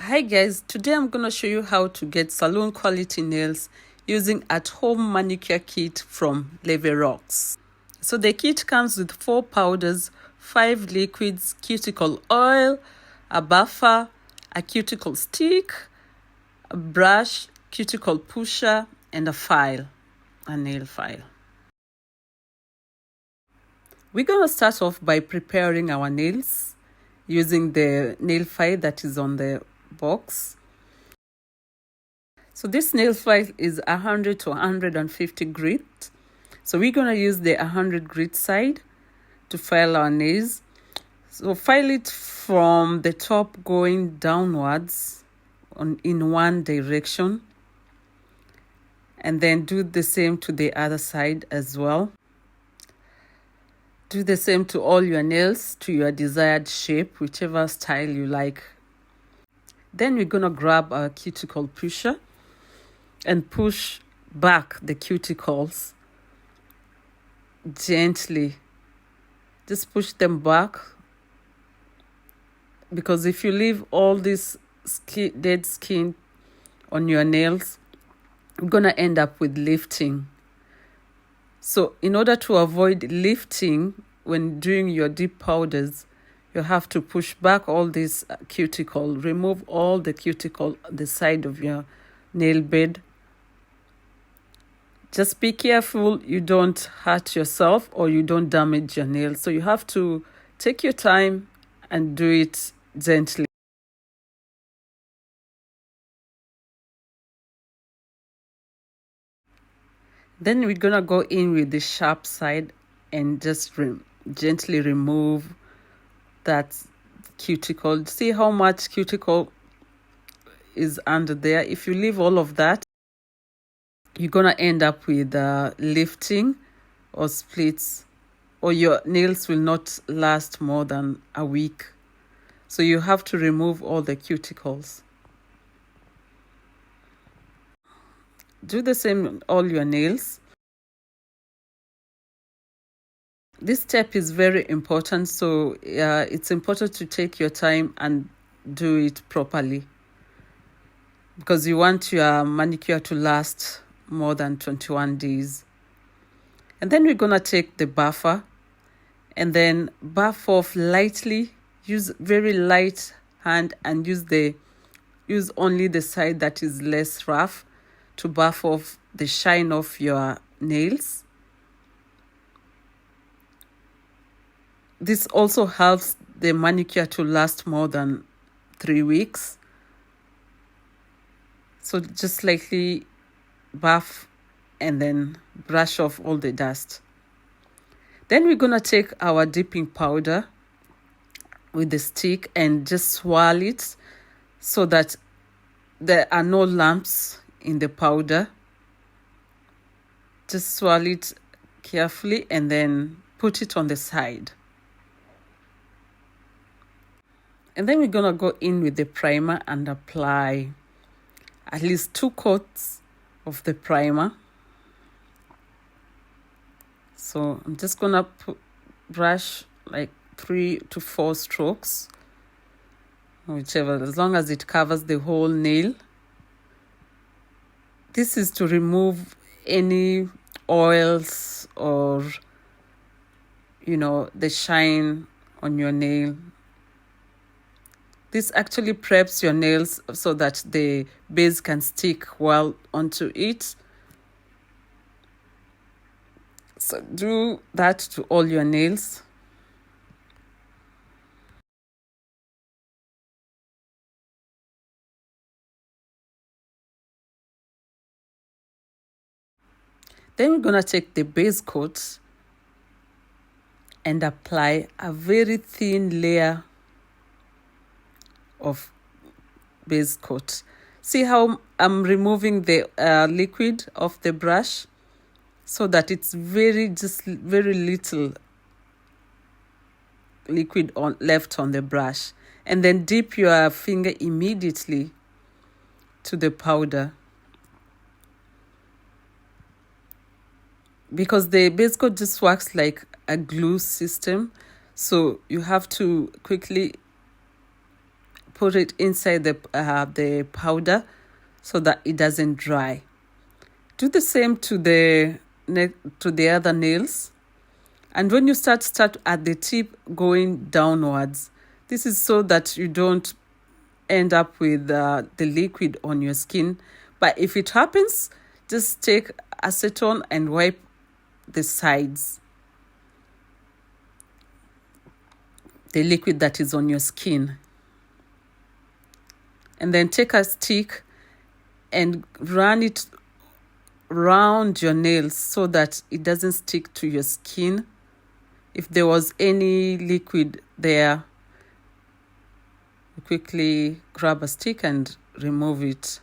Hi guys, today I'm going to show you how to get salon quality nails using at-home manicure kit from Rocks. So the kit comes with 4 powders, 5 liquids, cuticle oil, a buffer, a cuticle stick, a brush, cuticle pusher, and a nail file. We're going to start off by preparing our nails using the nail file that is on the box. So this nail file is 100 to 150 grit. So we're going to use the 100 grit side to file our nails. So file it from the top going downwards in one direction. And then do the same to the other side as well. Do the same to all your nails to your desired shape, whichever style you like. Then we're going to grab our cuticle pusher and push back the cuticles gently. Just push them back, because if you leave all this dead skin on your nails, you're going to end up with lifting. So in order to avoid lifting when doing your deep powders, you have to push back all this cuticle, remove all the cuticle the side of your nail bed. Just be careful you don't hurt yourself or you don't damage your nails. So you have to take your time and do it gently. Then we're going to go in with the sharp side and just gently remove that cuticle. See how much cuticle is under there. If you leave all of that, you're going to end up with lifting or splits, or your nails will not last more than a week. So you have to remove all the cuticles. Do the same on all your nails. This step is very important, so it's important to take your time and do it properly, because you want your manicure to last more than 21 days. And then we're going to take the buffer and then buff off lightly. Use very light hand and use only the side that is less rough to buff off the shine of your nails. This also helps the manicure to last more than 3 weeks. So just lightly buff and then brush off all the dust. Then we're going to take our dipping powder with the stick and just swirl it so that there are no lumps in the powder. Just swirl it carefully and then put it on the side. And then we're going to go in with the primer and apply at least 2 coats of the primer. So I'm just going to brush like 3 to 4 strokes, whichever, as long as it covers the whole nail. This is to remove any oils or, the shine on your nail. This actually preps your nails so that the base can stick well onto it. So do that to all your nails. Then we're going to take the base coat and apply a very thin layer of base coat. See how I'm removing the liquid off the brush so that it's very little liquid left on the brush. And then dip your finger immediately to the powder, because the base coat just works like a glue system. So you have to quickly put it inside the powder so that it doesn't dry. Do the same to the other nails. And when you start at the tip going downwards. This is so that you don't end up with the liquid on your skin. But if it happens, just take acetone and wipe the sides, the liquid that is on your skin. And then take a stick and run it round your nails so that it doesn't stick to your skin. If there was any liquid there, you quickly grab a stick and remove it.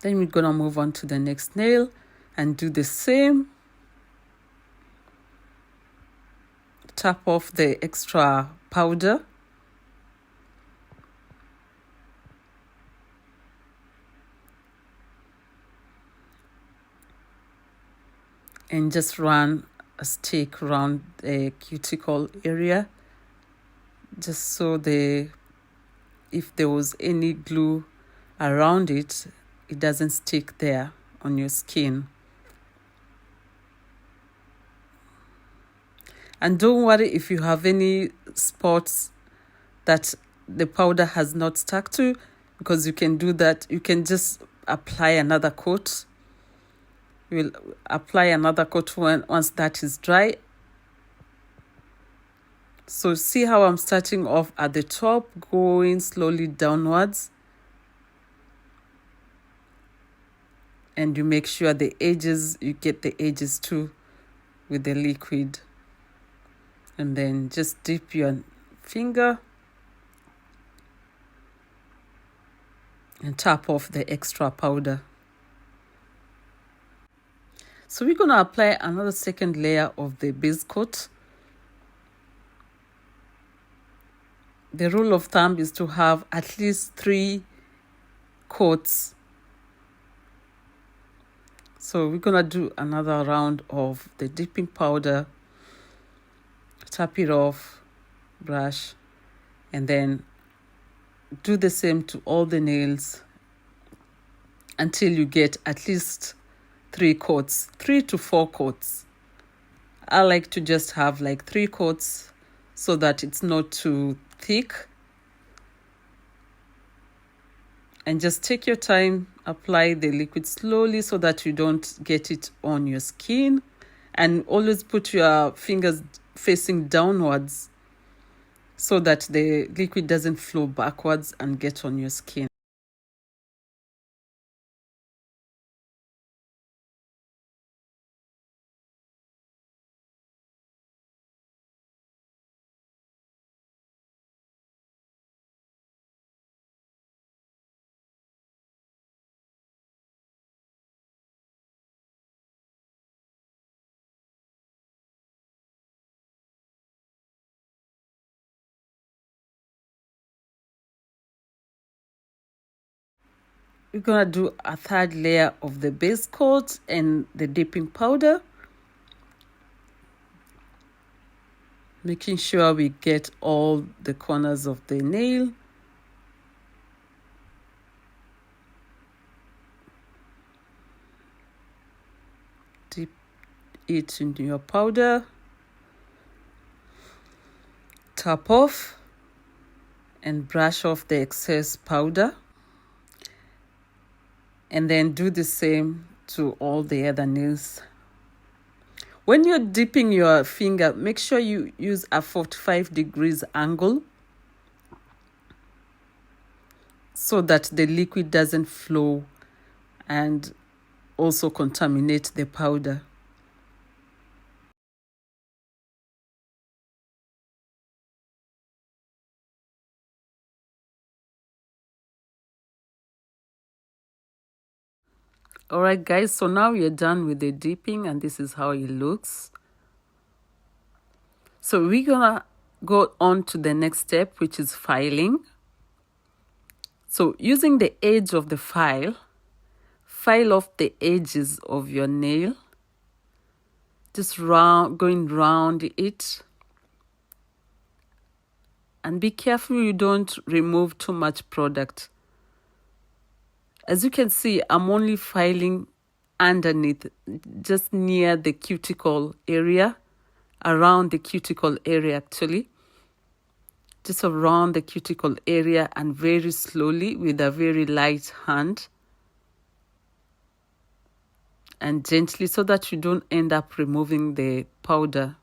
Then we're gonna move on to the next nail and do the same. Tap off the extra powder. And just run a stick around the cuticle area, just so if there was any glue around it, it doesn't stick there on your skin. And don't worry if you have any spots that the powder has not stuck to, because you can do that. You can just apply another coat. We'll apply another coat once that is dry. So see how I'm starting off at the top, going slowly downwards. And you make sure the edges, you get the edges too with the liquid. And then just dip your finger and tap off the extra powder. So we're going to apply another second layer of the base coat. The rule of thumb is to have at least 3 coats. So we're going to do another round of the dipping powder. Tap it off, brush, and then do the same to all the nails until you get at least 3 coats, 3 to 4 coats. I like to just have like 3 coats so that it's not too thick. And just take your time, apply the liquid slowly so that you don't get it on your skin. And always put your fingers facing downwards so that the liquid doesn't flow backwards and get on your skin. We're going to do a third layer of the base coat and the dipping powder, making sure we get all the corners of the nail. Dip it into your powder, tap off and brush off the excess powder. And then do the same to all the other nails. When you're dipping your finger, make sure you use a 45 degrees angle so that the liquid doesn't flow and also contaminate the powder. Alright guys, so now we're done with the dipping and this is how it looks. So we're gonna go on to the next step, which is filing. So using the edge of the file off the edges of your nail, just going round it. And be careful you don't remove too much product. As you can see, I'm only filing underneath, just near the cuticle area, around the cuticle area actually. Just around the cuticle area, and very slowly with a very light hand. And gently, so that you don't end up removing the powder.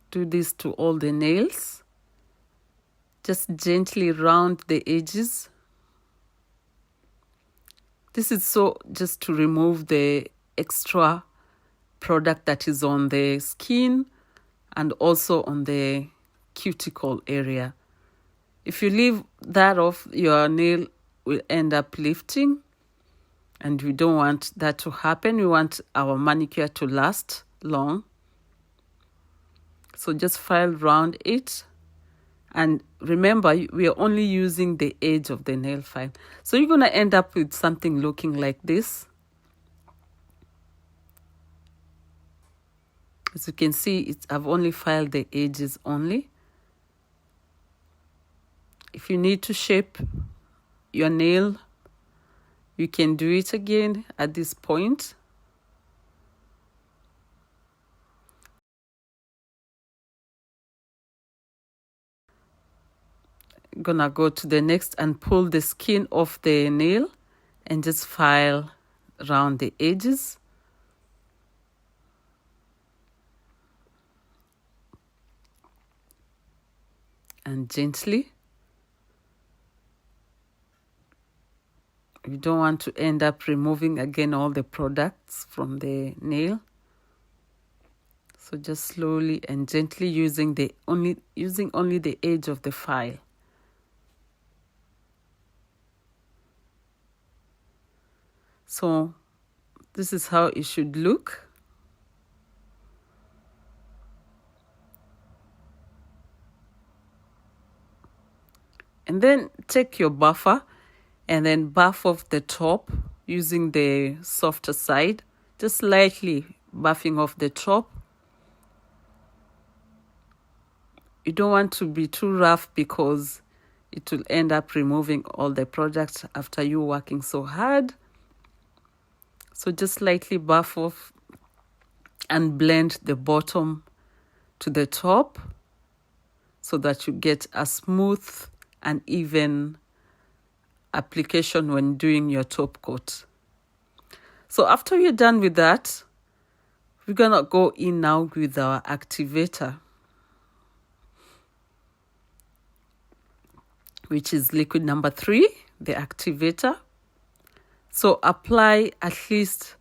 Do this to all the nails. Just gently round the edges. This is so just to remove the extra product that is on the skin and also on the cuticle area. If you leave that off, your nail will end up lifting, and we don't want that to happen. We want our manicure to last long. So just file around it. And remember, we are only using the edge of the nail file. So you're going to end up with something looking like this. As you can see, I've only filed the edges only. If you need to shape your nail, you can do it again at this point. Gonna go to the next and pull the skin off the nail and just file around the edges. And gently. You don't want to end up removing again all the products from the nail. So just slowly and gently using only the edge of the file. So this is how it should look. And then take your buffer and then buff off the top using the softer side, just lightly buffing off the top. You don't want to be too rough because it will end up removing all the products after you working so hard. So just lightly buff off and blend the bottom to the top so that you get a smooth and even application when doing your top coat. So after you're done with that, we're gonna go in now with our activator, which is liquid number 3, the activator. So apply at least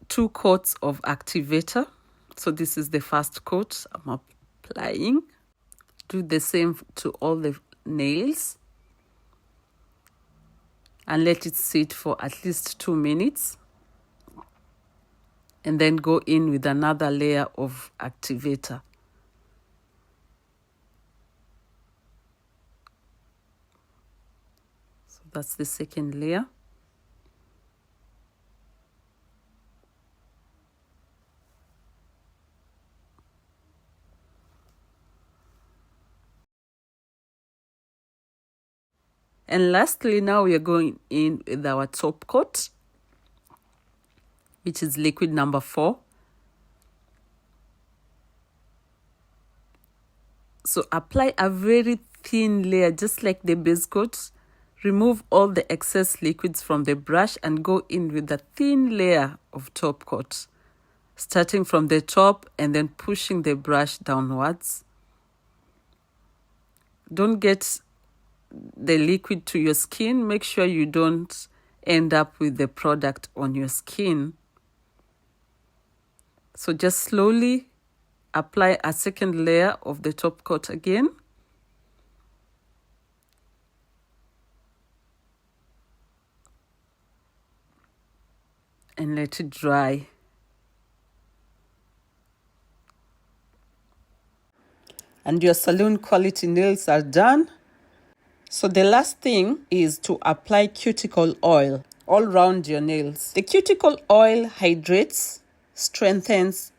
2 coats of activator. So this is the first coat I'm applying. Do the same to all the nails. And let it sit for at least 2 minutes. And then go in with another layer of activator. So that's the second layer. And lastly, now we are going in with our top coat, which is liquid number 4. So apply a very thin layer, just like the base coat. Remove all the excess liquids from the brush and go in with a thin layer of top coat, starting from the top and then pushing the brush downwards. Don't get the liquid to your skin. Make sure you don't end up with the product on your skin. So just slowly apply a second layer of the top coat again. And let it dry. And your salon quality nails are done. So the last thing is to apply cuticle oil all around your nails. The cuticle oil hydrates, strengthens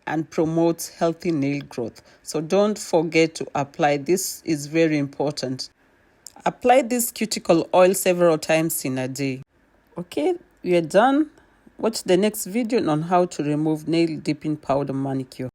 and promotes healthy nail growth. So don't forget to apply. This is very important. Apply this cuticle oil several times in a day. Okay, we are done. Watch the next video on how to remove nail dipping powder manicure.